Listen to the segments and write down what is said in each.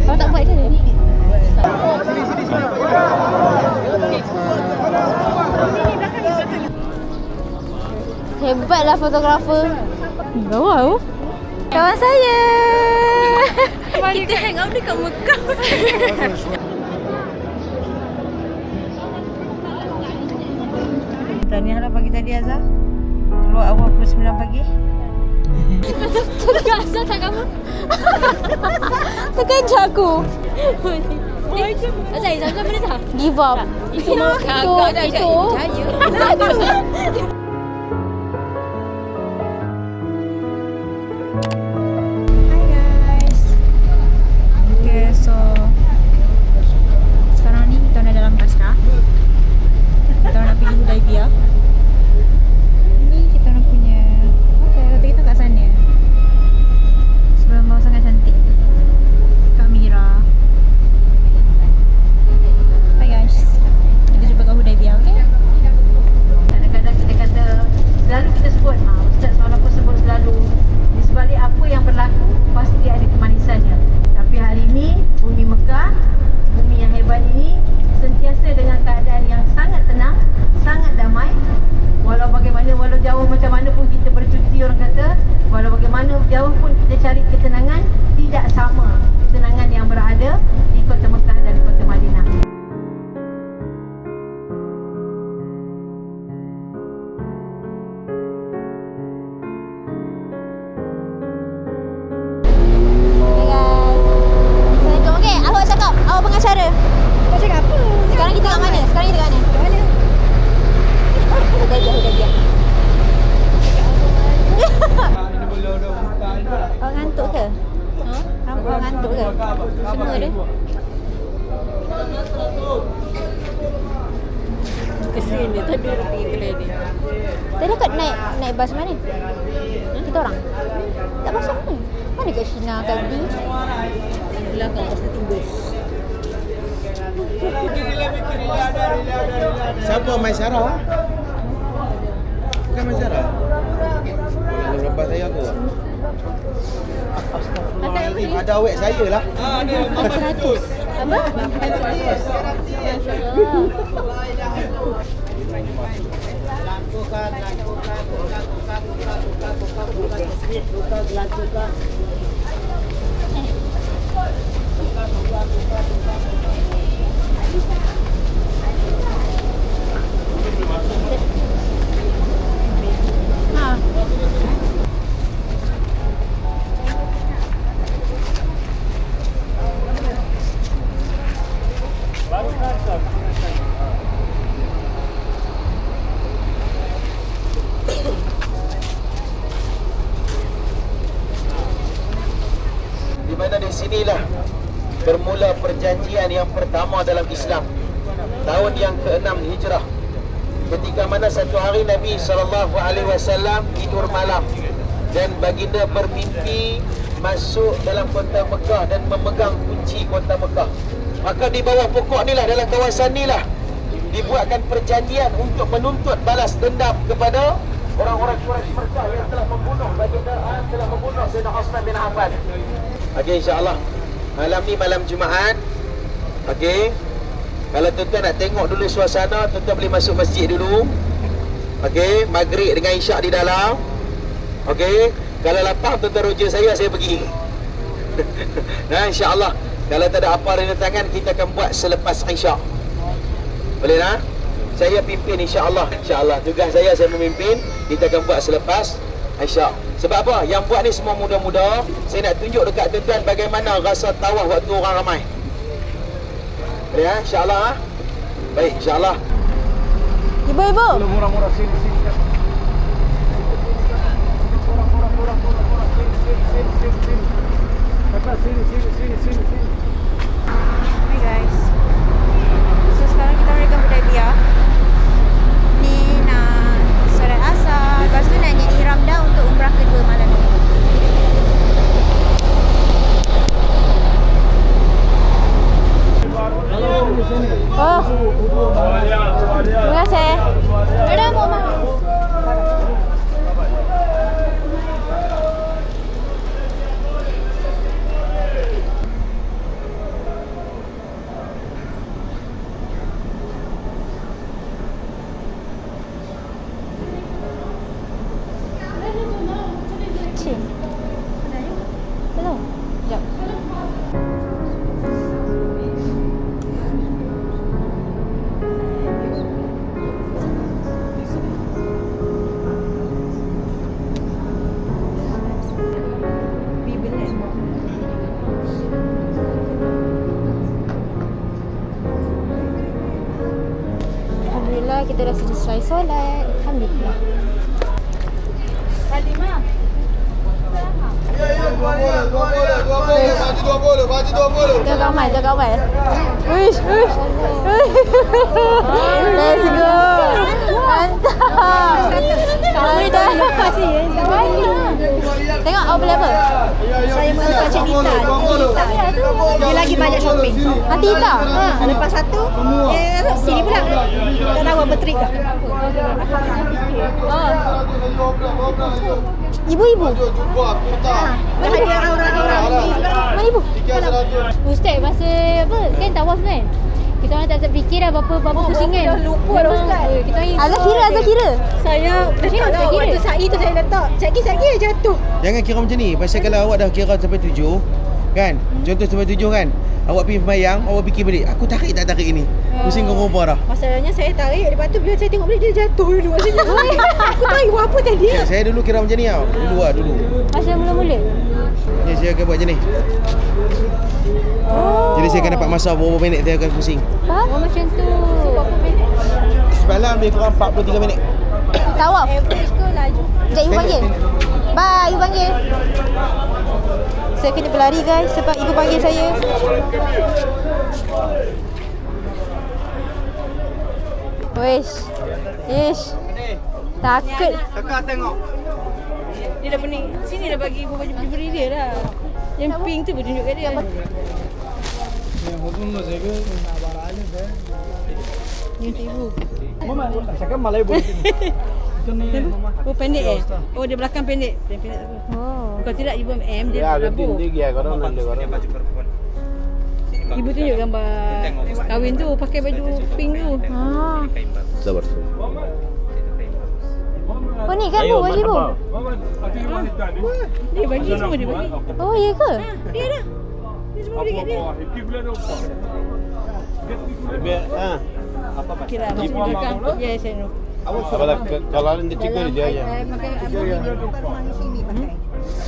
Kalau tak buat je. Hebatlah fotografer. Wow. Kawan saya. Kita hang out dekat Mekah. Tahniahlah pagi tadi Azhar. Keluar awal pukul 9 pagi. Terasa tak kamu? Terkejar aku. Azhar, Azhar boleh tak? Give up. Itu kakak dah itu. Hi guys. Okay, so sekarang ni kita nak dalam Basrah. Kita nak pergi Hudaibiyah. Ini kita orang punya hotel. Hotel kita kat sana. Sebelum bawah sangat cantik. Kak Mira. Hi guys. Kita jumpa kat Hudaibiyah, okay? Kadang-kadang kita kata, selalu kita sebut, Ustaz Semalam pun sebut selalu, di sebalik apa yang berlaku, pasti ada kemanisannya. Tapi hari ini, bumi Mekah, bumi yang hebat ini, sentiasa dengan keadaan yang sangat tenang, sangat damai. Walau bagaimana, walau jauh macam mana pun kita bercuti, orang kata, walau bagaimana jauh pun kita cari ketenangan, tidak sama ketenangan yang berada di kota Mekah dan kota Madinah. Assalamualaikum. Okey, awak cakap, awak pengacara. Kau cakap apa? Sekarang kita kat mana? Sekarang kita kat mana? Kat mana? Hudaibiyah. Awak ngantuk ke? Ha? Awak ngantuk ke? Semua dia. Kesin dia, tadi dia pergi kedai dia. Tadi kat naik bas mana? Kita orang? Tak masuk mana? Mana kat Shina tadi? Belakang pasti timbul. Siapa Maisyarah? Bukan Maisyarah. Lepas saya aku. Astagfirullahaladzim. Ada awek saya lah. 100. Apa? 100. Di mana di sinilah bermula perjanjian yang pertama dalam Islam, tahun yang ke-6 Hijrah, ketika mana satu hari Nabi SAW tidur malam dan baginda bermimpi masuk dalam kota Mekah dan memegang kunci kota Mekah. Maka di bawah pokok ni lah, dalam kawasan ni lah, dibuatkan perjanjian untuk menuntut balas dendam kepada orang-orang Quraisy Mekah yang telah membunuh baginda, telah membunuh Sayyidina Uthman bin Affan. Okey, insya-Allah malam ni malam Jumaat. Okey, kalau tuan-tuan nak tengok dulu suasana, tuan-tuan boleh masuk masjid dulu. Okey, maghrib dengan isyak di dalam. Okey, kalau lapang tuan-tuan rujuk saya pergi. Nah, insya-Allah kalau tak ada apa rintangan, kita akan buat selepas isyak. Boleh tak? Saya pimpin insya-Allah. Insya-Allah tugas saya memimpin. Kita akan buat selepas isyak. Sebab apa? Yang buat ni semua muda-muda. Saya nak tunjuk dekat tuan-tuan bagaimana rasa tawaf waktu orang ramai. Boleh ya? InsyaAllah. Baik, insya-Allah. Ibu-ibu. Murah-murah sini. Sini. Hi guys. So sekarang kita nak ke Hudaibiyah. Ni nak solat asar. Lepas tu nak nyanyi ihram dah untuk umrah kedua malam ni. Oh. Terima kasih. Ada mau kita dah selesai solat. Alhamdulillah. Fatimah. Tengok kawan, tengok kawan. Uish. Let's go. Mantap. Mantap. Lepas ni. Tengok awak beli apa? Saya mengenal cerita. Dia lagi banyak shopping. Hati Ita? Lepas satu, sini pula. Tak tahu apa trik dah. Ibu-ibu? Dah ada orang-orang. Mana ibu? Ustaz masa apa? Kan tawaf kan? Kita orang tak terfikir dah berapa pusingan. Dah lupa dah Ustaz. Kita Azhar kira. Saya letak dah waktu sa'i tu saya letak. Sekali jatuh. Jangan kira macam ni. Pasal kalau awak dah kira sampai 7 kan, contoh sampai 7 kan, awak pergi sembahyang, awak fikir balik, aku tarik tak tarik ni, pusing kau rupa dah. Masalahnya saya tarik, lepas tu bila saya tengok balik dia jatuh dulu. Aku tarik apa tadi. Saya dulu kira macam ni tau. Dulu. Masa mula-mula? Ni saya akan buat macam ni. Jadi saya akan dapat masa berapa minit saya akan pusing. Faham? Oh, macam tu. Semalam lebih kurang 43 minit. Tawaf. Average ke laju? Sekejap ibu panggil. Bye, ibu panggil. Saya kena berlari guys sebab ibu panggil saya. Ish. Takut. Kakak tengok. Dia dah pening. Sini dah bagi ibu baju beri dia dah. Yang pink tu pun tunjuk kat dia. Yang tu ibu. Oh pendek Oh dia belakang pendek. Pendek tak apa. Oh. Kalau tidak ibu M dia rabuk. Ibu tunjuk gambar kahwin tu pakai baju pink tu. Sabar. Oh ni kan bu baju ibu? Dia bagi semua dia bagi. Oh ya ke? Dia dah. Dia semua bagi kat dia. Kira macam belakang. Yes, I know. Kalau ada cikgu dia aja. Pakai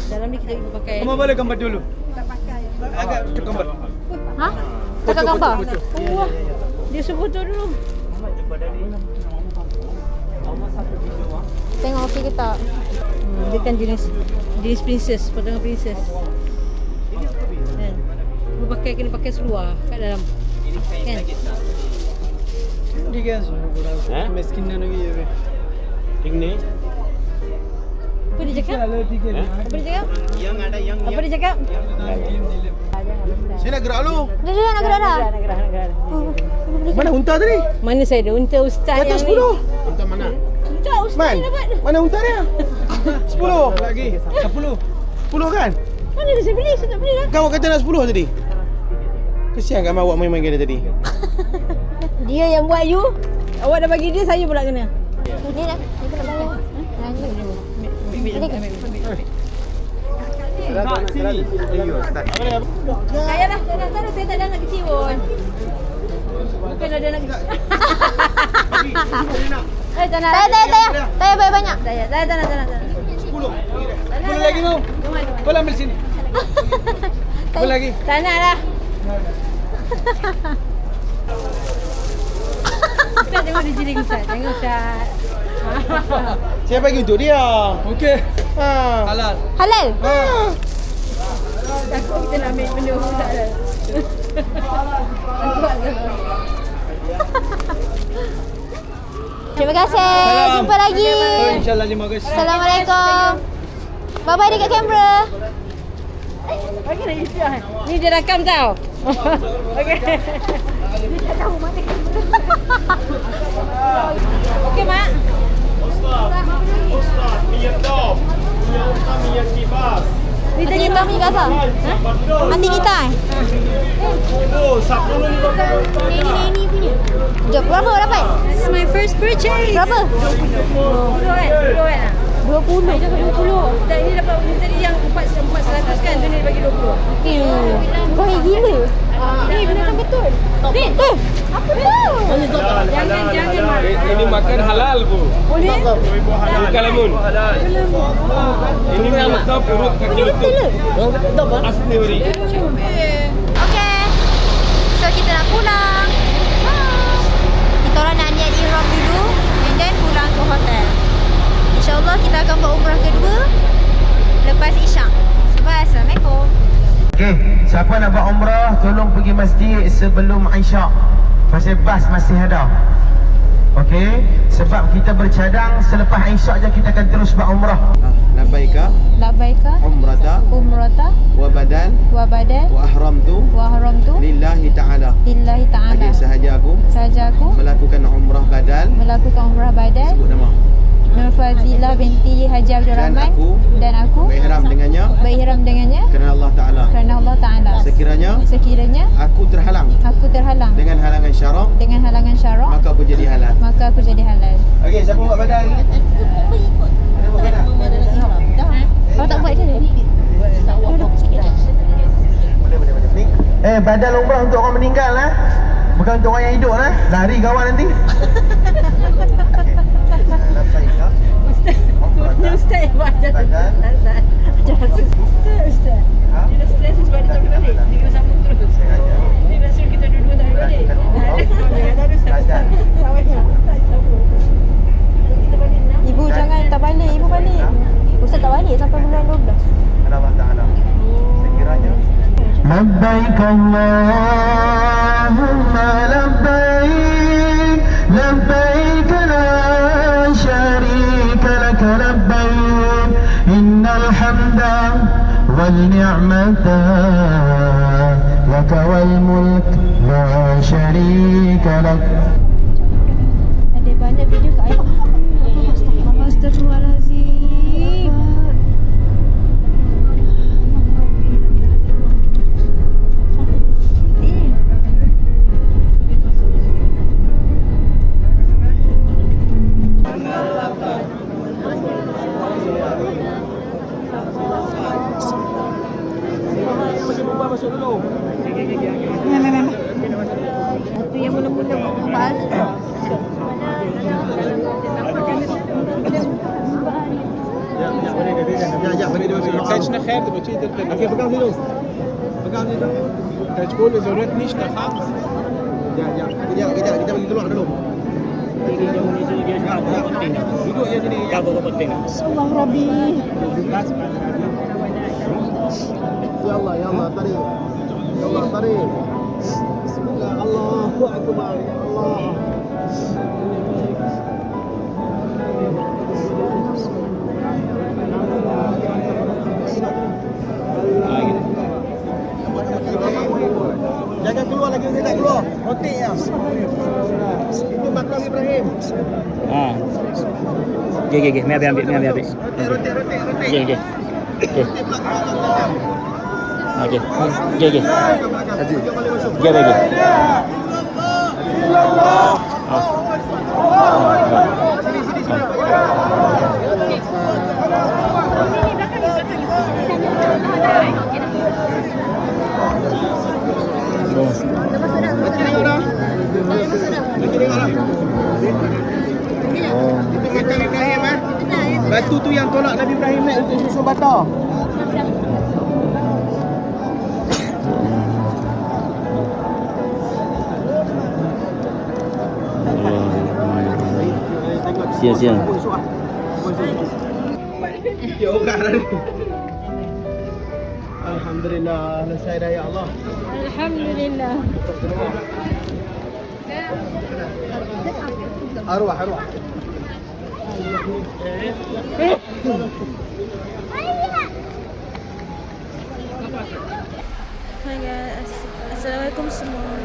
dalam ni kita ibu pakai. Kamu boleh gambar dulu. Agak cek gambar. Ha? Kakak gambar? Wah. Dia suruh foto dulu. Tengok okey ke tak? Dia kan jenis princess, potongan princess. Kan. Ibu kena pakai seluar kat dalam. Kan? ठीक है मैं स्किन ना लगी है ठीक नहीं? Apa dia cakap? चलो ठीक है Apa dia cakap? Apa dia cakap? Saya nak gerak dulu. Dah nak gerak dah? Nak gerak. Mana unta tadi? Mana saya ada unta ustaz Di atas yang ni? 10. Unta mana? Unta ustaz Man, ni dapat. mana unta dia? 10. lagi 10 10 kan? Mana dia saya beli? Saya tak beli lah. Kamu kata nak 10 tadi? Kesian kan awak main-main dia tadi. Dia yang buat you. Awak dah bagi dia, saya pula kena. Ni dah. Ibu nak bayar. Saya lah, saya tak ada anak kecil pun. Bukan ada anak kecil. Tak nak. Saya bayar banyak. Tak nak. 10 lagi mau boleh ambil sini boleh lagi Tak nak lah. Ustaz tengok dia jiring Ustaz. Tengok Ustaz. Saya bagi untuk dia. okey Ha. halal Halal? Takut kita nak ambil benda Ustaz dah. Terima kasih. Jumpa lagi. insyaallah terima kasih Assalamualaikum. Bye-bye dekat kamera. Okey nak isi lah. Ni dia rakam tau. Okey. Dia tak tahu mana kamera. Okey mak. Anti kita punya kasar. Anti kita Ini punya. Jom, berapa dapat? This is my first purchase. Berapa? 20 kan? 20. Saya dapat 20. Dan ini dapat ni tadi yang 400 kan. Tu ni dia bagi 20. Okay. Baik gila. Ni binatang betul. Apa tu? Jangan mak. ini makan halal bu Boleh? bukan lemun ini mata perut kaki betul asli beri Okay. So kita nak pulang. Kita orang nak niat ihram dulu. hotel. InsyaAllah kita akan buat umrah kedua lepas Isyak. Assalamualaikum. Okey, siapa nak buat umrah tolong pergi masjid sebelum Isyak. Pasal bas masih ada. Okey, sebab kita bercadang selepas Isyak je kita akan terus buat umrah. Labbaika Labbaika umrata umrata wa badan wa badan wa ahramtu wa haramtu lillahi ta'ala. lillahi ta'ala. Okey, sahaja aku melakukan umrah badal. melakukan umrah badal. Sebut nama. Nur Fazilah binti Haji Abdul Rahman. Dan aku berihram dengannya kerana Allah Ta'ala. Sekiranya aku terhalang dengan halangan syarak, maka aku jadi halal. Okey, siapa buat badal? Ada buat badal? Kau tak buat je ni? Duduk sikit. Boleh. Ni, badal umrah untuk orang meninggal lah. Bukan untuk orang yang hidup lah. Lari kawan nanti. Ustaz yang buat Ustaz. Ustaz. Dia dah stres sebab dia tak boleh balik. Dia kena sambung terus. Dia dah suruh kita dua-dua tak boleh balik. Ada Ustaz. Ibu jangan tak balik, ibu balik. Ustaz tak balik sampai bulan 12. Allah Ta'ala. Sekiranya Labbaik Allahumma labbaik, labbaik la syarika laka labbaik, innal hamda wal ni'mata laka wal mulk la syarika lak. Ada banyak video kat ayah. Astagfirullahalazim. Itu yang mula-mula buat. Ya, beri dia masuk. Kannst du nachher, du willst wieder Okey, pegang sini. Pegang sini. kannst du so red nicht nach Ya, kita bagi keluar dulu. Duduk je sini. Ya, penting. Allah Rabbi. Ya Allah, tarik. Ya Allah, tarik. Bismillah, Allahu Akbar. Ya Allah. Jangan keluar lagi, dia tak keluar. Rotik ya. Itu makam Ibrahim. Okey. Mai ambil. Rotik. Okey. Dia bagi. Itu makam Ibrahim eh. Batu tu yang tolak Nabi Ibrahim naik untuk susun bata. Sia. Ya orang ni. Alhamdulillah, selesai dah ya Allah. Alhamdulillah. Arwah. Hai guys, Assalamualaikum semua.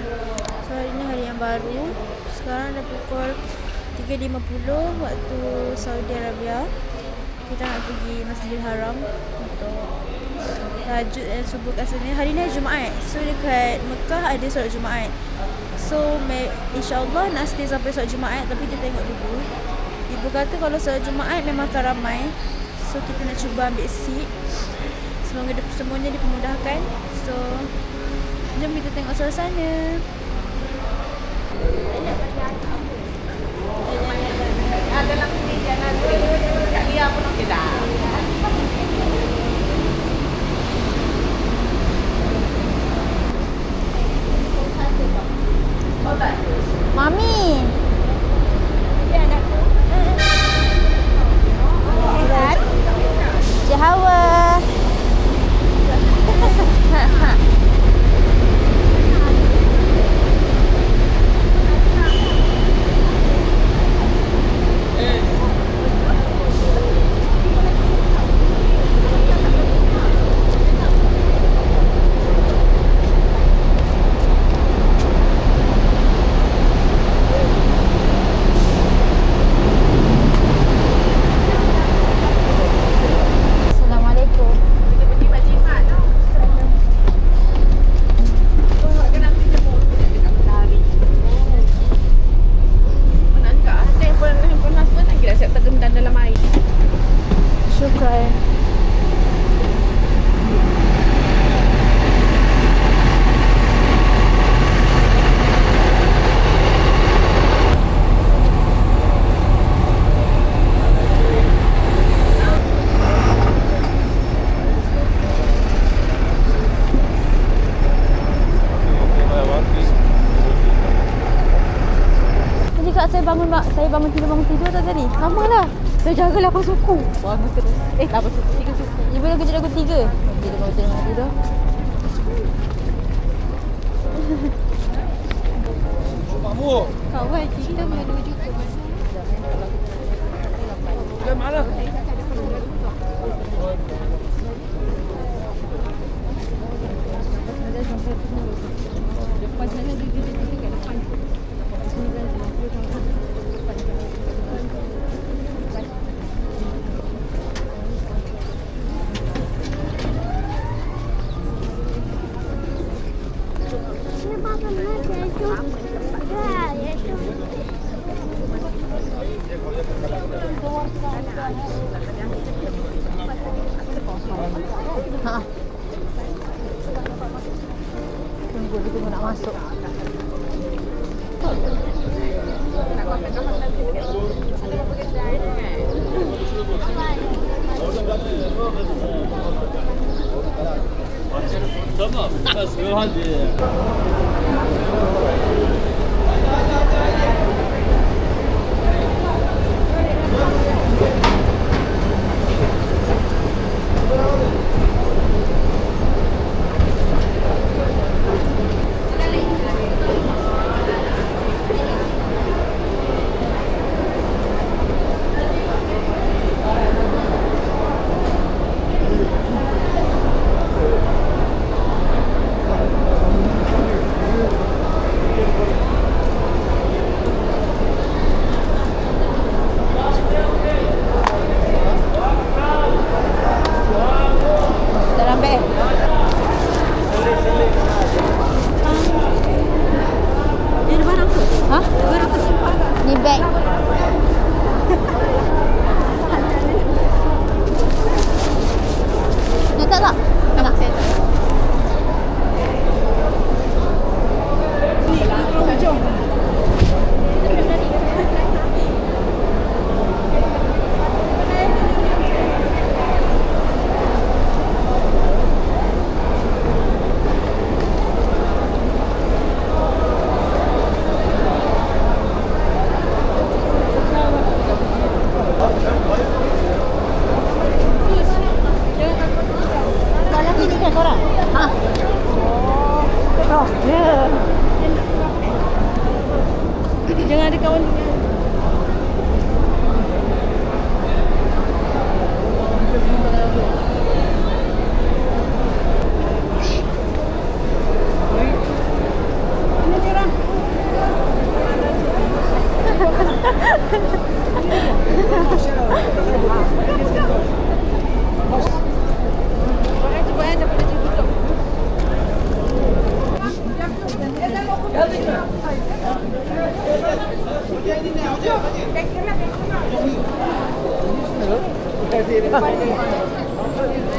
So hari ni hari yang baru. Sekarang dah pukul 3.50 waktu Saudi Arabia. Kita nak pergi Masjidil Haram untuk tahajud dan subuh kat sana. Hari ni hari Jumaat. So dekat Mekah ada solat Jumaat. So insyaAllah nak stay sampai solat Jumaat. Tapi kita tengok dulu. Ibu kata kalau solat Jumaat memang akan ramai. So kita nak cuba ambil seat. Semoga semuanya dipermudahkan. So jom kita tengok suasana. Mami. Dia anakku. Assalamualaikum. Syukran. Tadi kak saya bangun bangun tidur tak tadi? Sama lah. Saya jaga 8 suku. Bangun terus. 8 suku, 3 suku. Dia boleh kerja lagu 3. Dia bangun tidur. Kawan kita menuju ke mana? Ha. Tunggu nak masuk. Dalam beg. Ini barang tu? Ha? Barang tu simpan tak? Ni beg. Nak tak? Nak. Jom. Korang? Ha? Oh, ya. Jangan ada kawan ni.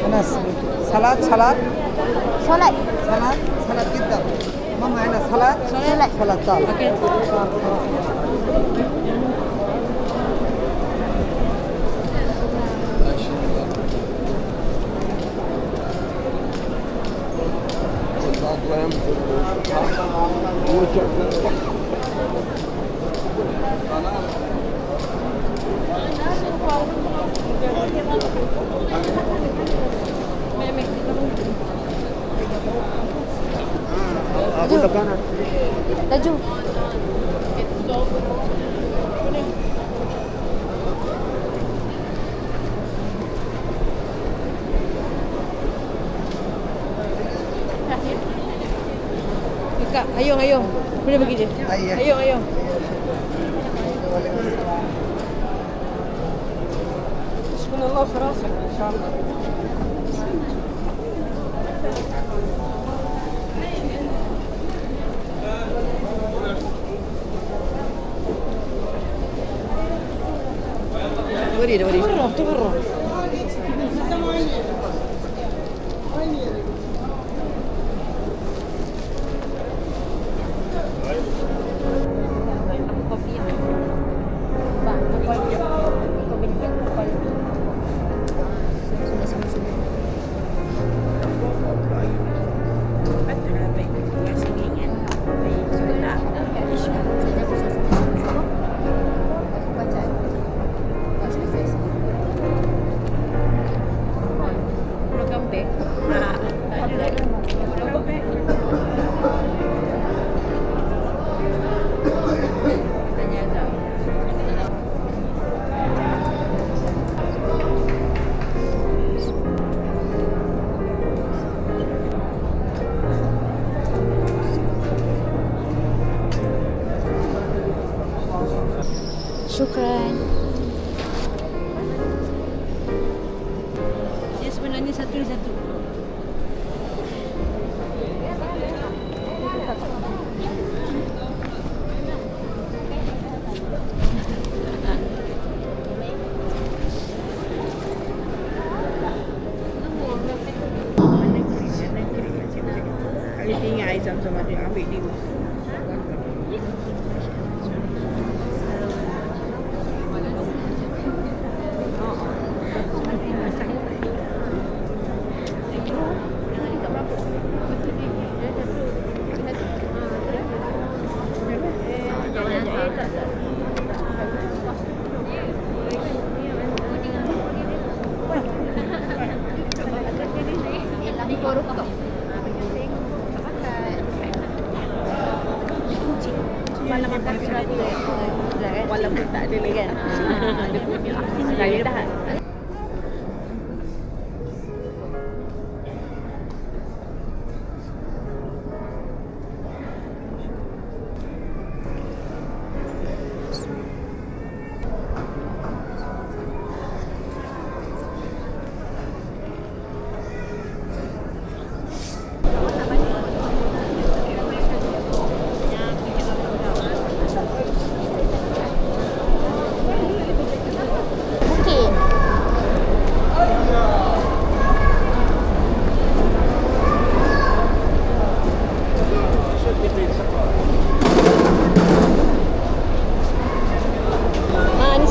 أنا سلطة سلطة Solat. سلطة سلطة جدا ماما أنا سلطة Solat. سلطة Laju. Kak, ayung. Boleh pergi je. Ayung. Bismillah fi rasak insyaallah. Dah beri. Turun. Kopi yang bang, kau beli kualiti. Semua. Syukran. Dia sebenarnya satu. Kali tinggal air zam-zam ada ambil dia. Walaupun tak ada lagi kan. Dia punya saya dah.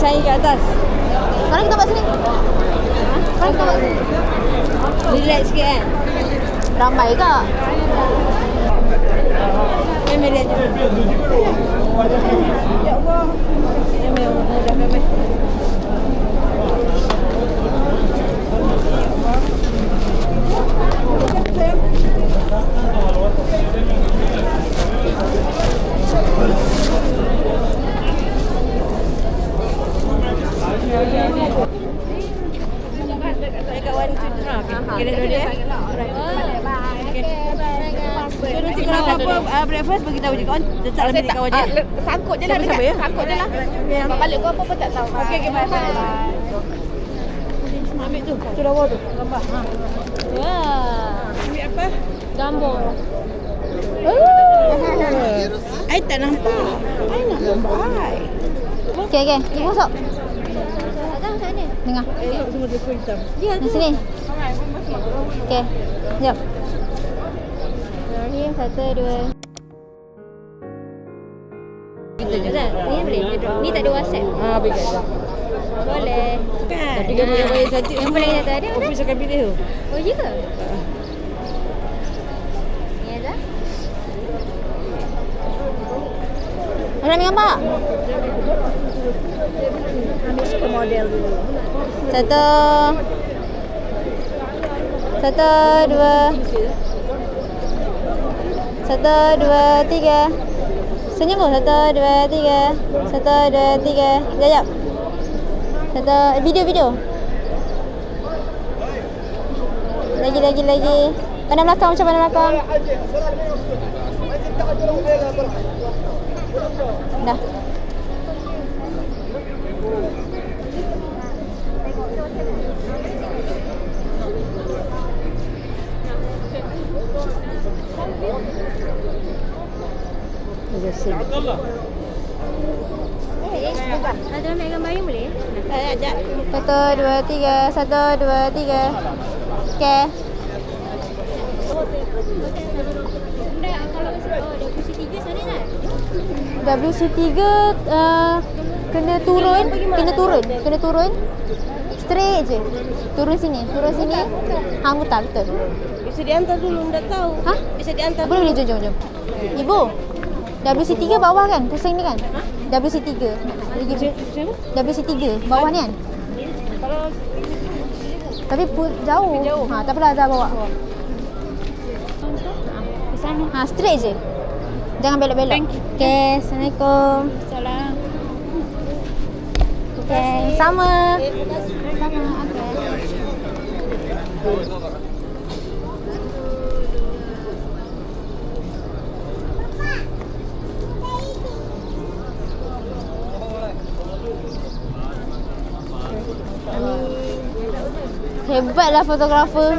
Ni kat atas. Sekarang kita buat sini. Sekarang kita buat sini. Relax sikit kan. Ramai ke? Memang lihat je. Ya Allah. Memang dah memang. Kawan tu kira dia. Suruh cikgu apa breakfast bagi tahu je kawan. Letak dalam bilik kawan je. Sangkut je lah dekat. Sangkut je lah. Balik kau apa tak tahu. Okey, bye. Ambil tu. Tu lawa tu. Gambar. Wah. Ambil apa? Gambar. I tak nampak. I nak gambar. Okey. Ni masuk. Dengar. Semua dia hitam. Di sini. Okey. Jap. Ni 1 2. Itu je dah. Ni boleh. Ni tak ada WhatsApp. Boleh kat dah. Boleh. Kan? Tapi gambar yang paling cantik Yang paling nyata ada. Office akan pilih tu. Oh, ya ke? Ni ada. Orang gambar. Ambil super model dulu. 1 2 1, 2, 3. Senyum tu. 1, 2, 3. 1, 2, 3. Sekejap. Video. Lagi. Pandang belakang, macam pandang belakang. Dah. Ada ambil gambar yang boleh? Ajak. 1, 2, 3. 1, 2, 3. Okay. WC3 kena turun. Straight je. Turun sini. Hang betul. Bisa diantar dulu, tak tahu. Ha? Bisa diantar. Boleh, jom. Ibu. WC3 bawah kan? Pusing ni kan? WC3. WC3 bawah ni kan? Tapi jauh. Tak apalah, dah bawa. Ke sana. Straight je. Jangan belok-belok. Okay, Assalamualaikum. Salam. Okay, sama. Okay. Hebatlah fotografer.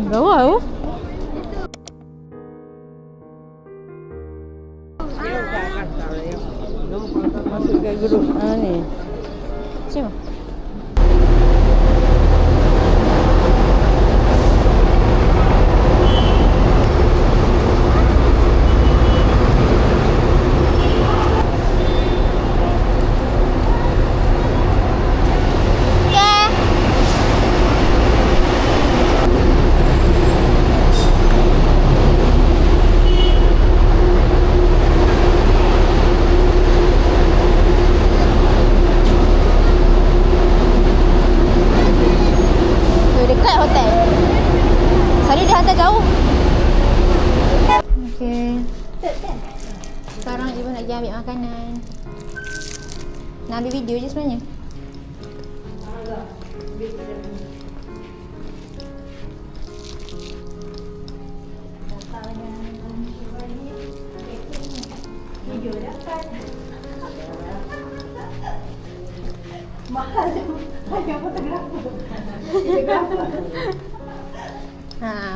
Bawah. Masukkan grup ni. Cuma. Dekat hotel. Selalu dia hantar jauh. Okey. Sekarang ibu nak pergi ambil makanan. Nak ambil video je sebenarnya.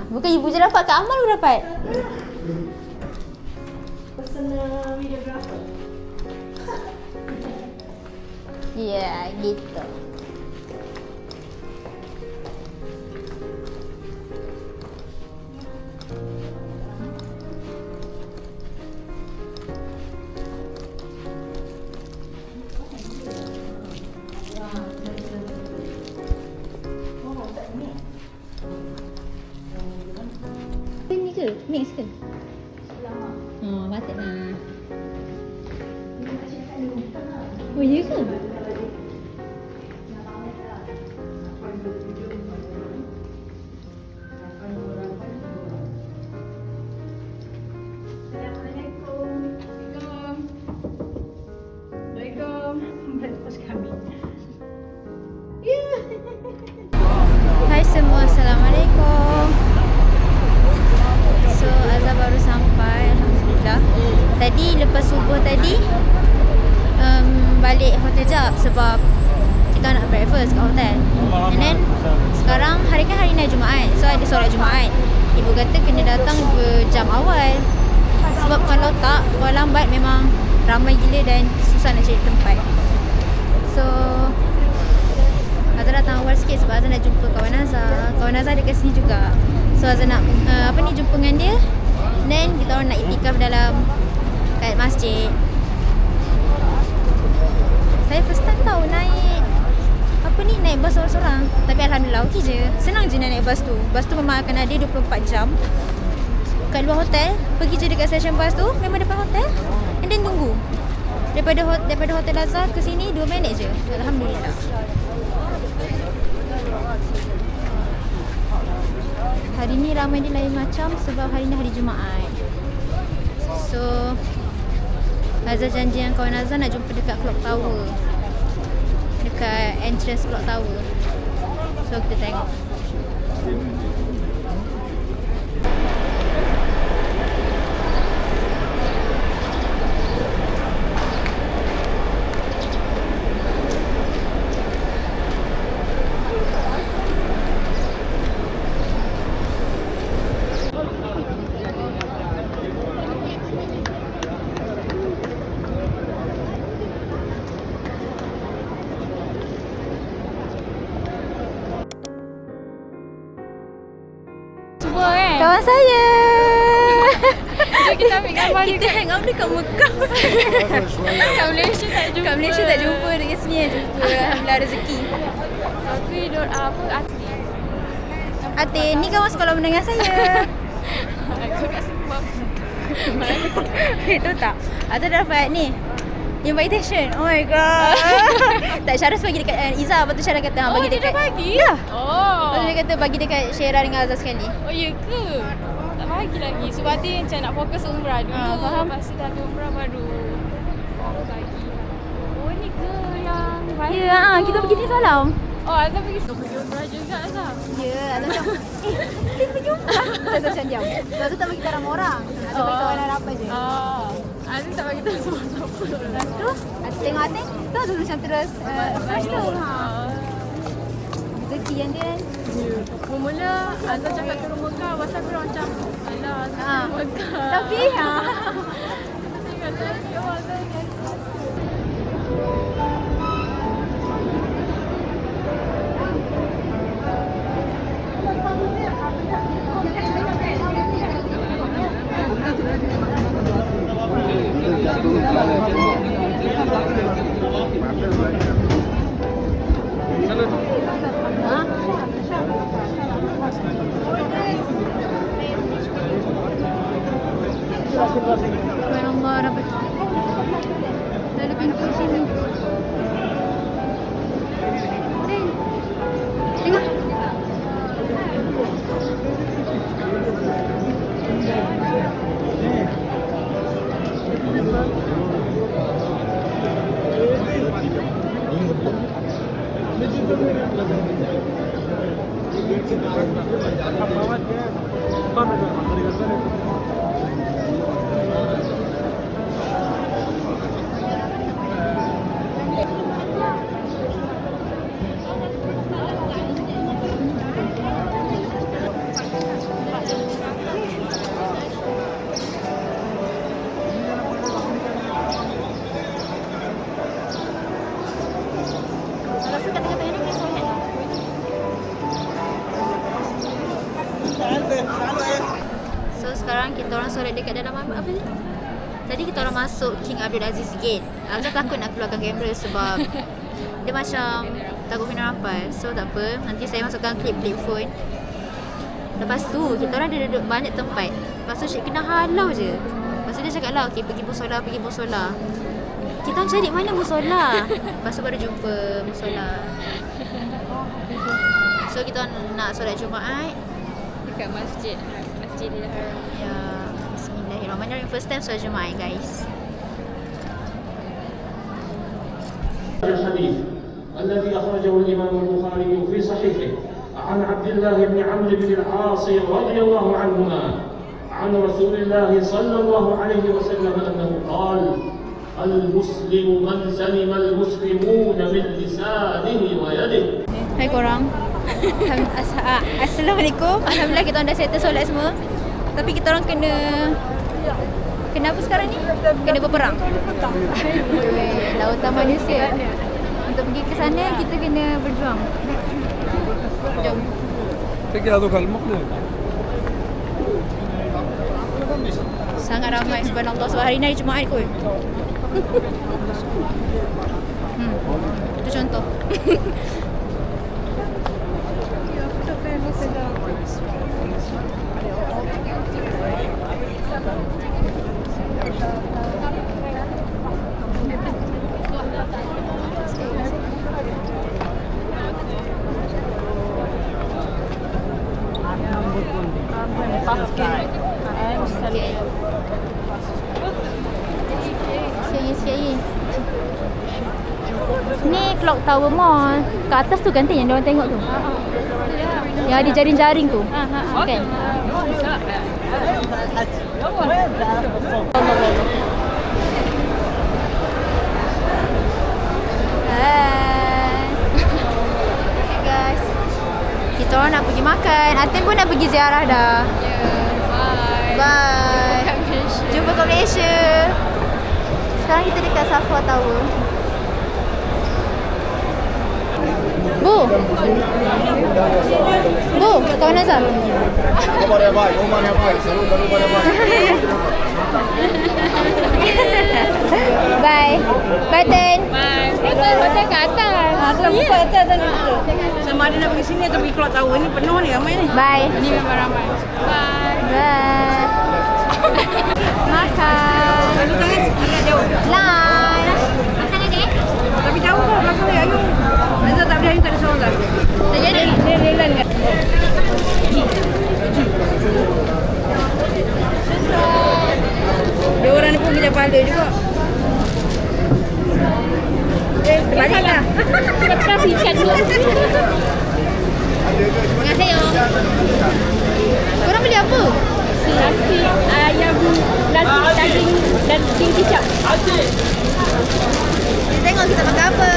Bukan ibu je dapat, Kak Amal pun dapat. Personal videographer. Ya, gitu. Ini ke? Mix ke? Patutlah. Oh, ya ke? Hai semua, Assalamualaikum. So, Azhar baru sampai, Alhamdulillah. Tadi lepas subuh tadi balik hotel jap sebab kita nak breakfast kat hotel. And then sekarang hari naik Jumaat. So ada solat Jumaat. Ibu kata kena datang berjam awal. Sebab kalau lambat memang ramai gila dan susah nak cari tempat. So Azhar datang awal sikit sebab Azhar nak jumpa kawan Azhar. Kawan Azhar dekat sini juga. So Azhar nak jumpa dengan dia. Then kita orang nak iktikaf kat masjid. Saya first time tahu naik bas sorang-sorang. Tapi Alhamdulillah okey je. Senang je nak naik bas tu. Bas tu memang akan ada 24 jam kat luar hotel. Pergi je dekat stesen bas tu, memang depan hotel. And then tunggu. Daripada Hotel Azhar ke sini 2 minit je. Alhamdulillah. Hari ni pertama ni lain macam sebab hari ni hari Jumaat. So Azhar janji dengan kawan Azhar nak jumpa dekat Clock Tower, dekat entrance Clock Tower. So kita tengok. Semua kan? Kawan saya. Jom kita ambil gambar Kita hang out dekat Mekah. kat Malaysia tak jumpa. Kat Malaysia tak jumpa, dekat sini yang jumpa. Alhamdulillah rezeki. Tapi apa Atli. Atin, ni kawan sekolah menengah saya. Kau kat sebab Itu tak. Atau dah dapat ni invitation. Oh my god. Tak, Syarah bagi dekat Izzah. Lepas tu Syarah kata bagi dia dekat. dah bagi? Ya. Oh. Lepas tu dia kata bagi dekat Syera dengan Azhar sekali. Oh ya ke? Tak bagi lagi. Sebab dia macam nak fokus umrah dulu. Faham. Lepas tu dah habis umrah baru bagi. Oh ni ke yang bagi? Ya, kita pergi ni salam. Oh Azhar pergi umrah juga Azhar. Ya, Azhar macam kita pergi umrah. Azhar macam diam. Lepas tu tak bagi tahu ramai orang. Azhar bagi tahu orang je. Oh. Azhar tak bagi tahu siapa-siapa. Lepas tu tengok Atin tu Azhar macam terus fresh tu. Rezeki yang dia kan. Mula Azhar cakap turun Mekah. Pasal aku macam alah Azhar turun Mekah. Tapi Dia kata ya Azhar ni. Subhanallah, dapat. Ada pintu sini. Tengok. Rasa kata-kata ini boleh solat tak? So sekarang kita orang solat dekat dalam apa ni? Tadi kita orang masuk King Abdul Aziz Gate. Azhar takut nak keluarkan kamera sebab dia macam takut kena rampas. So tak apa, nanti saya masukkan klip-klip phone. Lepas tu kita orang ada duduk banyak tempat. Lepas tu Syed kena halau je. Lepas tu dia cakap lah, okay pergi musola. Kita orang cari mana musola. Lepas tu baru jumpa musola. So kita nak solat Jumaat Dekat Masjidil Haram. ya. Bismillahirrahmanirrahim. First time solat Jumaat guys. الحديث الذي أخرجه الإمام البخاري في صحيحه عن عبد الله بن عمرو بن العاص رضي الله عنهما عن رسول الله صلى الله عليه وسلم أنه قال المسلم من سلم المسلمون من لسانه ويده. Hai korang. Assalamualaikum. Alhamdulillah kita orang dah settle solat semua. Tapi kita orang kena apa sekarang ni? Kena berperang. Lautan manusia. Untuk pergi ke sana kita kena berjuang. Jom. Sangat ramai subhanallah sebab hari ni hari Jumaat kot. Itu contoh. Sikit lagi. Ni Clock Tower Mall. Kat atas tu kan yang diorang tengok tu. Yang ada jaring-jaring tu. Kan? Hai. Okay guys. Kita orang nak pergi makan. Atin pun nak pergi ziarah dah. Bye. Jumpa kat Malaysia. Sekarang kita dekat Safwa Tower. Bu, kawan Nazar. Bye. Bye, Ten. Bye. Hotel kat atas. Sama ada nak pergi sini atau pergi Clock Tower ni penuh ni, ramai ni. Bye. Ni memang ramai. Bye. Bye. Makan. Lalu tangan agak jauh. Line. Makan aja. Tapi jauh kau belakang ni, ayu. Nazar tak boleh, ayu tak ada seorang tak. Tak jadi. Dia line kat. Dia orang ni pun kerja pahala juga. Terbalik lah. Lepas ikan dulu. Terima kasih, Om. Korang beli apa? Nasi ayam, nasi daging kicap. Kita tengok kita makan apa.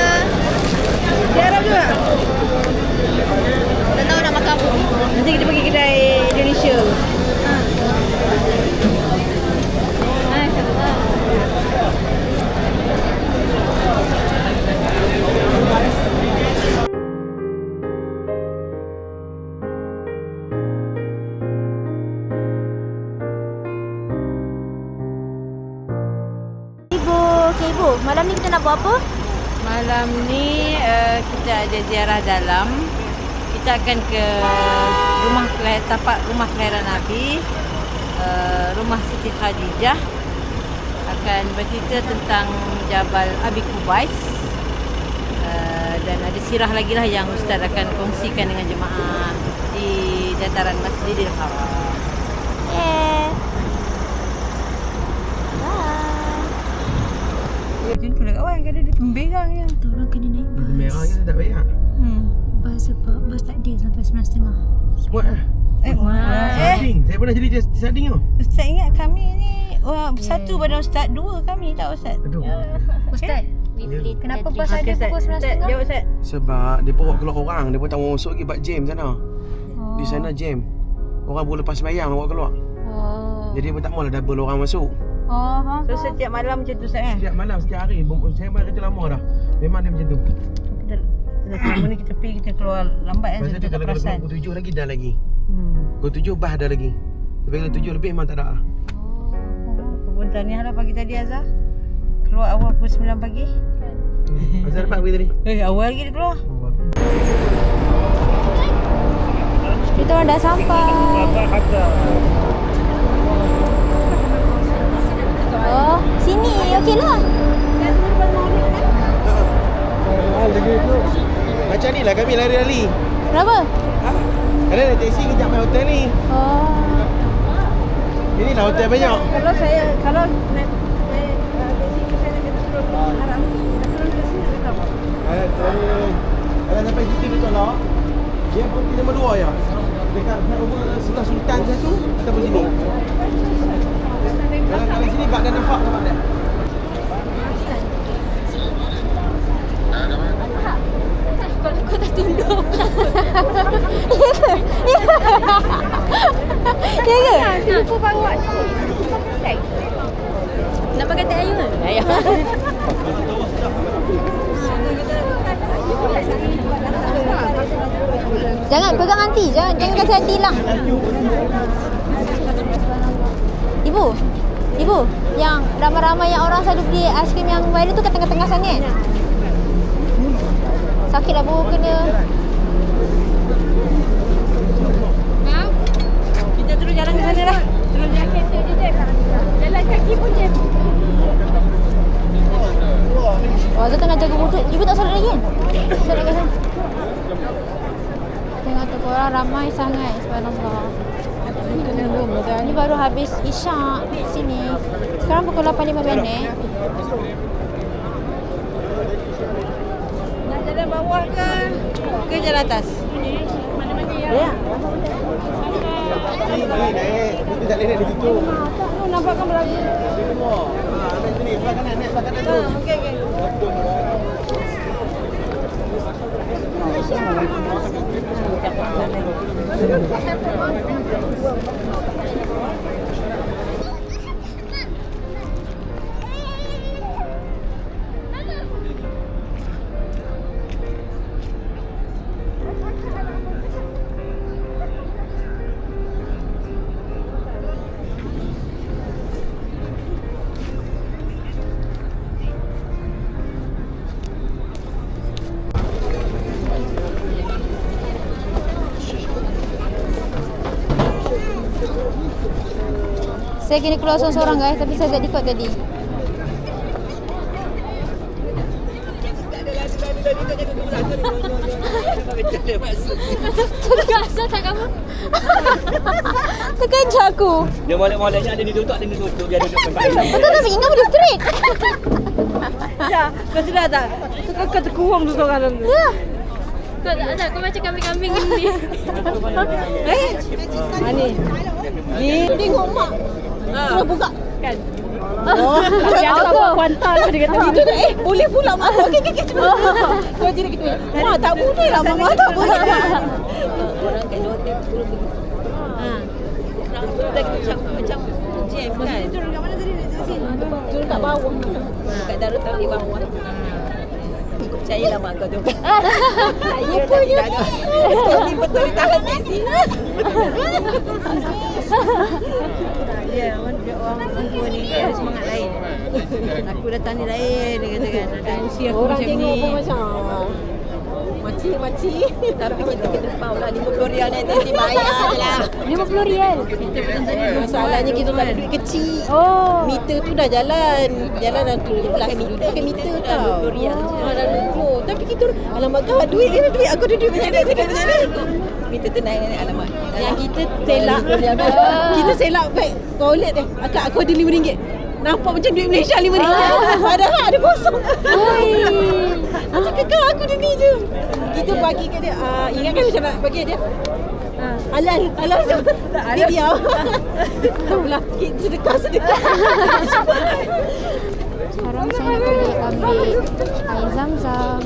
Dia Arab juga. Tak tahu nak makan apa. Nanti kita pergi kedai Indonesia. Ibu, malam ni kita nak buat apa? Malam ni kita ada ziarah dalam. Kita akan ke tapak rumah kelahiran Nabi, rumah Siti Khadijah. Akan bercerita tentang Jabal Abi Qubais, dan ada sirah lagi lah yang Ustaz akan kongsikan dengan jemaah di dataran Masjidil Haram. Macam tu lah kawan, kadang dia temberang je. Kita orang kena naik bas. Merah kita tak bayar. Bas sebab bas tak ada sampai 9.30. Smart lah. Sarding. Saya pernah jadi sarding tu. Ustaz ingat kami ni satu pada Ustaz, dua kami tak Ustaz. Aduh. Ustaz, kenapa bas ada pukul 9.30? Jawab Ustaz. Sebab dia bawa keluar orang. Dia pun tak mau masuk lagi buat jam sana. Di sana jam. Orang baru lepas sembahyang bawa keluar. Jadi dia pun tak maulah double orang masuk. So setiap malam macam tu Ustaz kan? Setiap malam, setiap hari. Saya main kereta lama dah. Memang dia macam tu. Selama ni kita pergi, kita keluar lambat kan? Masa tu tak kalau perasan. pukul 7 lagi dah lagi. Pukul 7 bah dah lagi. Tapi kalau 7 lebih memang tak ada lah. Pun tahniah lah pagi tadi Azhar. Keluar awal pukul 9 pagi. Azhar dapat pergi tadi? Awal lagi dia keluar. Kita orang dah sampai. Oh, sini okey lah. Macam ni lah kami lari-lari. Kenapa? Ada naik teksi kejap main hotel ni. Ini lah hotel banyak. Kalau naik teksi ke sana kita turun ke Haram. Turun ke sini kita apa? Kalau sampai situ dia tolak. Dia pun di nombor 2 ya. Dekat sebelah Sultan satu ataupun sini. Kalau sini bak dan nampak tempat dia. Kau dah tunduk. Ya ke? Lupa bawa tag. Nak pakai tag ayu ke? Ya. Jangan pegang anti, jangan kasi anti hilang. Ibu, yang ramai-ramai yang orang selalu beli aiskrim yang viral tu kat tengah-tengah sana kan? Sakit lah bu, kena. Kita terus jalan ke sana lah. Jalan kereta je je. Jalan kaki pun je. Azhar tengah jaga wuduk. Ibu tak solat lagi kan? Solat kat sana. Tengok tu korang ramai sangat. Subhanallah. Ni baru habis isyak sini. Sekarang pukul 8.05. Nak jalan bawah ke jalan atas? Ya. Ni naik. Kita tak boleh naik di situ. Nampak kan berlagu? Naik sini, sebelah kanan, naik sebelah kanan terus. Okey. Saya kena keluar seorang-seorang guys, tapi saya tak ikut tadi. Terasa tak kamu? Terkejar aku. Dia molek-moleknya ada ditutup, ada ditutup. Dia duduk tempat yang sama. Betul tak Ingat boleh straight. Ya, kau sudah tak? Kau terkurung tu seorang tu. Ya. Kau tak ada, kau macam kambing-kambing ni. Ani. Tengok mak. Kau buka. Kan. Dia tak buat kuantal dia kata gitu. Boleh pula mak. Okey. Kau tidak gitu. Mak tak boleh lah, mama tak boleh. Orang kat hotel suruh pergi. Kita macam jam kan. Turun kat mana tadi? Dari sini. Turun kat bawah. Kat Darul di bawah. Percayalah mak kau tu. Ya punya. Sekali betul ditahan di sini. Ya, orang tua ni ada semangat lain. Aku datang ni lain, dia kata kan. Ada usia aku Orang macam ni. tengok pun macam Maci. Tapi kita kena tahu lah RM50 nanti bayar je lah. RM50. Kita betul tadi masalahnya kita tak ada duit kecil. Oh. Meter tu dah jalan dah 17 pakai meter tau. RM20 dah lupa. Tapi kita alamak kau duit aku ada duit macam mana. Meter tu naik alamak. Yang kita selak. Kita selak beg toilet akak aku ada RM5. Nampak macam duit Malaysia RM5. Padahal ada kosong. Macam kakak aku dia ni je. Kita bagi kat dia. Ingatkan macam nak bagi dia. Halal dia diam. Tak apalah. Sedekah. Sekarang saya nak pergi ambil air zam-zam.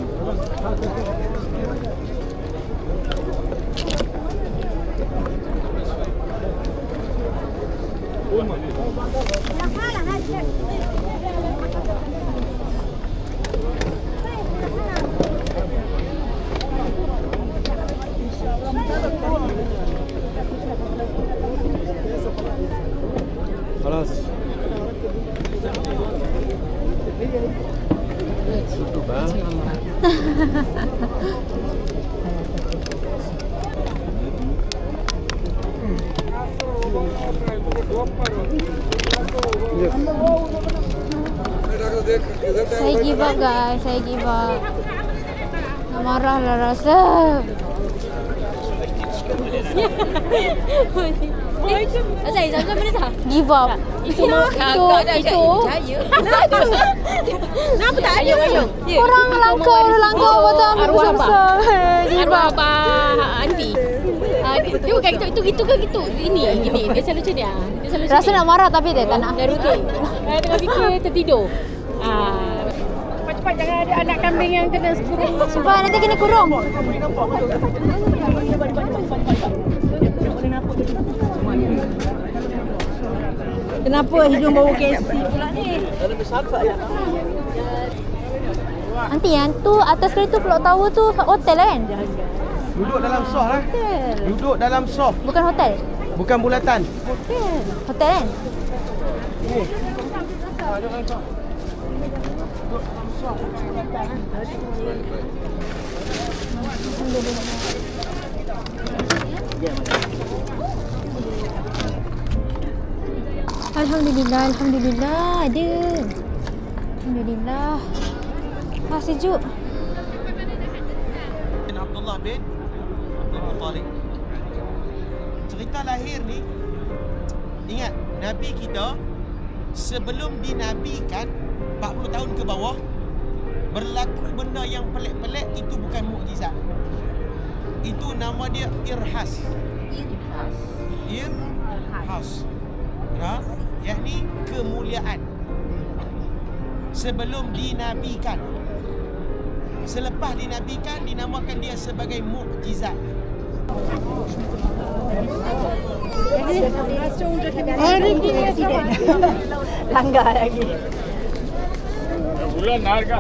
Kelas. Saya give up guys, saya give up. Nak marah lah rasa. Azai, zam-zam mana dah? Give up. Itu. Kenapa tak ada? Orang langkau betul Arwah besar. Give up. Aunty. Dia bukan gitu ke gitu. Ini dia selalu macam ni. Dia selalu Rasa nak marah tapi dia tak nak. dah rutin. Tengah fikir tertidur. Cepat-cepat jangan ada anak kambing yang kena kurung. Sebab nanti kena kurung. Kenapa hidung bau KFC pula ni? Nanti yang tu atas kali tu Pulau Tower tu hotel kan? Duduk dalam soft lah. Duduk dalam soft. Bukan hotel. Bukan bulatan. Hotel kan? Alhamdulillah ada. Alhamdulillah. Sejuk. Abdullah bin Abdul Muttalib. Cerita lahir ni Ingat, Nabi kita sebelum dinabikan 40 tahun ke bawah, berlaku benda yang pelik-pelik, itu bukan mukjizat. Itu nama dia irhas. Irhas. Yakni kemuliaan. Sebelum dinabikan. Selepas dinabikan, dinamakan dia sebagai mukjizat. Langgar lagi. Bulan harga.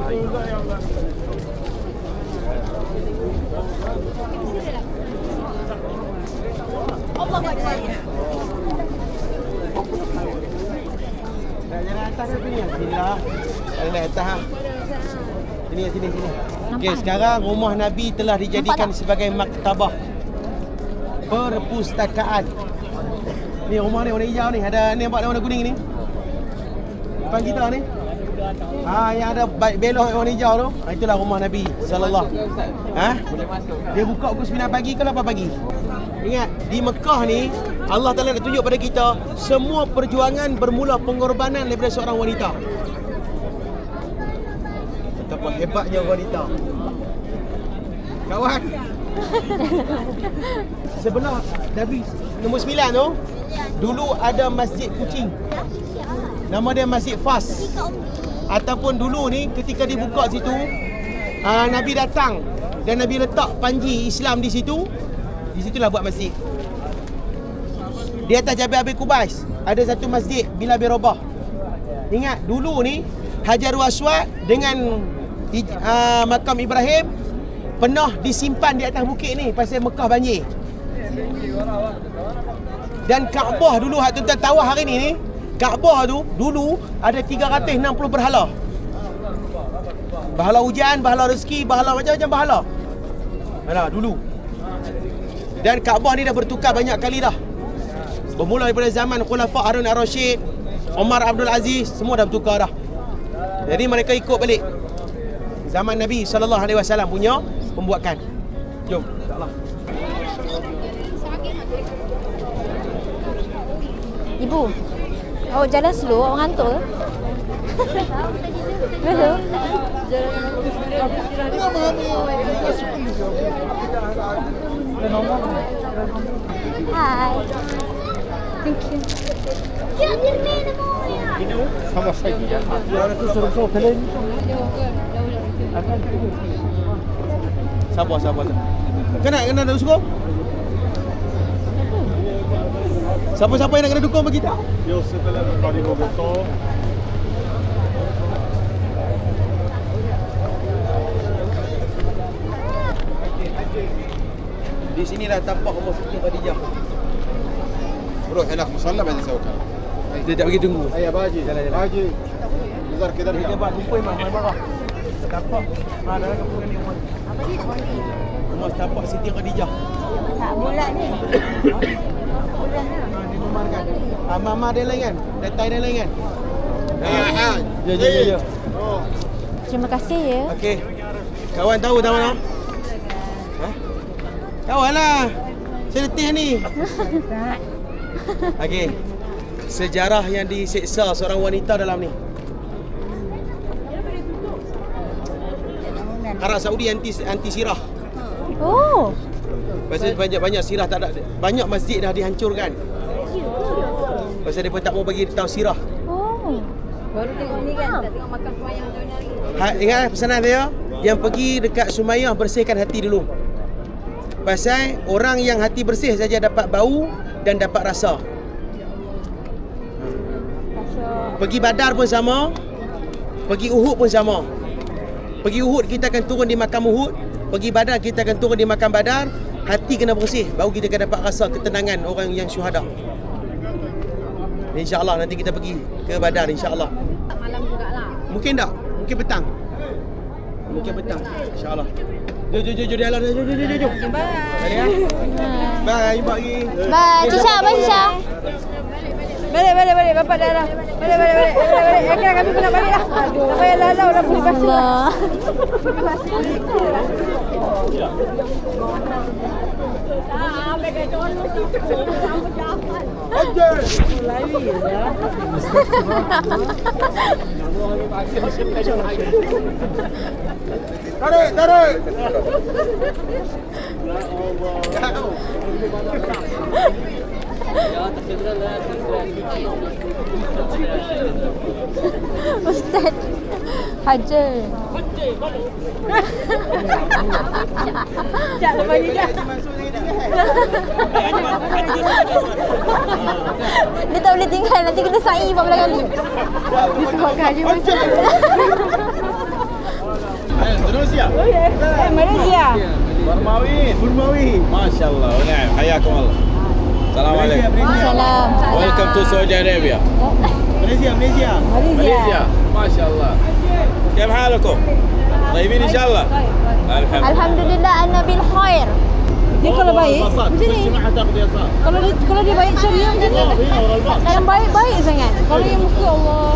Jangan atas sini. Sinilah. Naik atas. Sini. Okey, sekarang rumah Nabi telah dijadikan sebagai maktabah, perpustakaan. Ni rumah ni warna hijau ni. Ada ni nampak warna kuning ni. Depan kita ni. Yang ada belok warna hijau tu. Itulah rumah Nabi sallallahu. Dia buka pukul 9 pagi ke 8 pagi. Ingat, di Mekah ni Allah Taala nak tunjuk pada kita semua perjuangan bermula pengorbanan daripada seorang wanita. Betapa hebatnya wanita. Kawan. Sebelah Nabi nombor 9 tu, dulu ada masjid kucing. Nama dia Masjid Fas. Ataupun dulu ni ketika dibuka situ, Nabi datang dan Nabi letak panji Islam di situ. Di situlah buat masjid. Di atas Jabal Abi Kubais ada satu masjid Bilal bin Rabah. Ingat dulu ni Hajarul Aswad dengan makam Ibrahim pernah disimpan di atas bukit ni pasal Mekah banjir. Dan Kaabah dulu tuan-tuan tahu hari ni Kaabah tu dulu ada 360 berhala. Berhala hujan, berhala rezeki, berhala macam-macam berhala. Alah dulu. Dan Kaabah ni dah bertukar banyak kali dah. Bermula daripada zaman Khulafa Harun Ar-Rasyid, Umar Abdul Aziz, semua dah bertukar dah. Jadi mereka ikut balik zaman Nabi SAW punya pembuatkan. Jom, insya-Allah. Ibu, awak jalan slow, awak ngantuk ke? Betul? Hai. Thank you. Sama saja. Orang tu suruh kalian. Sabar. Kena nak suruh? Siapa-siapa yang nak kena dukung bagi kita? Yo, setelah kali betul. Di sinilah tapak rumah Siti Khadijah. روح هناك مصلى بعدين سوي كلام. Dia tak bagi tunggu. هيا باجي. نظر كذا Dia ارجع. buat kumpul marah. Tapak. Ada kumpulan ni rumah. Rumah tapak Siti Khadijah. Tak bulat ni. Di rumah kan. Mama dia lain kan? Datai dia lain kan? Ya. Terima kasih ya. Okey. Kawan tahu mana? Kawan lah. Saya letih ni. Okey. Sejarah yang diseksa seorang wanita dalam ni. Arab Saudi anti sirah. Oh. Pasal banyak sirah tak ada. Banyak masjid dah dihancurkan. Pasal dia pun tak mau bagi tahu sirah. Oh. Baru tengok ni kan, tak tengok makan semayang hari-hari. Ingat pesanan dia, yang pergi dekat Sumayyah bersihkan hati dulu. Pasal orang yang hati bersih saja dapat bau dan dapat rasa. Pergi Badar pun sama, pergi Uhud pun sama. Pergi Uhud kita akan turun di makam Uhud, pergi Badar kita akan turun di makam Badar. Hati kena bersih, baru kita akan dapat rasa ketenangan orang yang syuhada. InsyaAllah nanti kita pergi ke Badar insyaAllah. Malam jugalah. Mungkin tak? Mungkin petang. InsyaAllah. Jom. Jom. Bye. Bye. Bye, Cisha. Balik. Bapak dah. Balik. Akhirnya kami pun nak balik lah. Tak payah lalau dah boleh basuh lah. Allah. Tarik. Ustaz Hajar. Tak lepas ni dah. Dia tak boleh tinggal, nanti kena sa'i 14 kali. Disebabkan Haji Mansur. Terus ya. Malaysia. Burmawi. MashaAllah. Na'am. Hayakum Allah. Assalamualaikum. Salam. Welcome to Saudi Arabia. Malaysia. Malaysia. MashaAllah. كيف حالكم؟ طيبين إن شاء الله. Alhamdulillah ana bil khair. Dia kalau baik macam ni. Kalau dia baik ceria macam ni. Yang baik sangat. Kalau yang muka Allah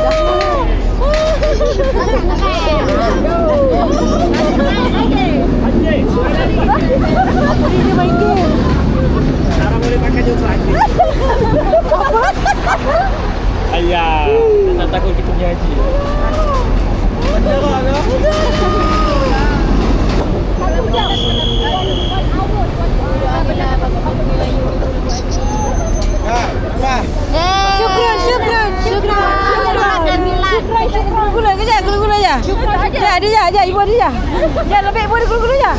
Akbar. Dia main game. Sekarang boleh pakai juga. Ayah, tak takut kita punya haji. Syukran. Gula kejap, gula je. Ya, dia je, ibu dia je. Ya, lebih ibu dia gula je.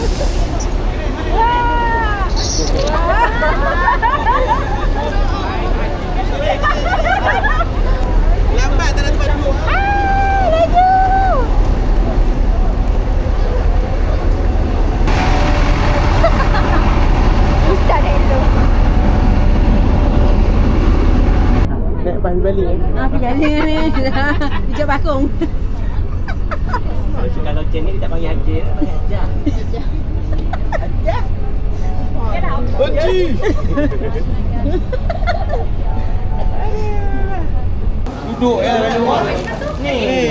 Lambat tak nak tempat duduk. Laju. Ustaz dah elok. Naik bas balik Pergi balik ni. Pijak bakung. Kalau macam ni dia tak panggil haji, dia panggil hajah. Haji. Duduk ya dalam rumah. Ni.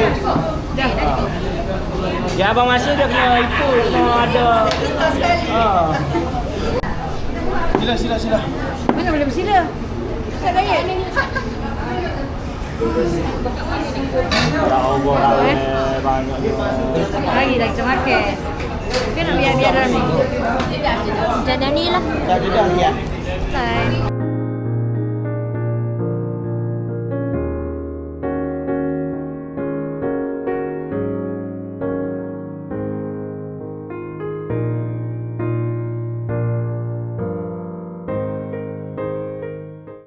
Ya abang masih dia punya itu semua ada. Sila. Mana boleh bersila? Ustaz diet ni. Lagi dah kita makan. Kan nak biar dalam ni. Macam ni lah. Dah ya. Bye.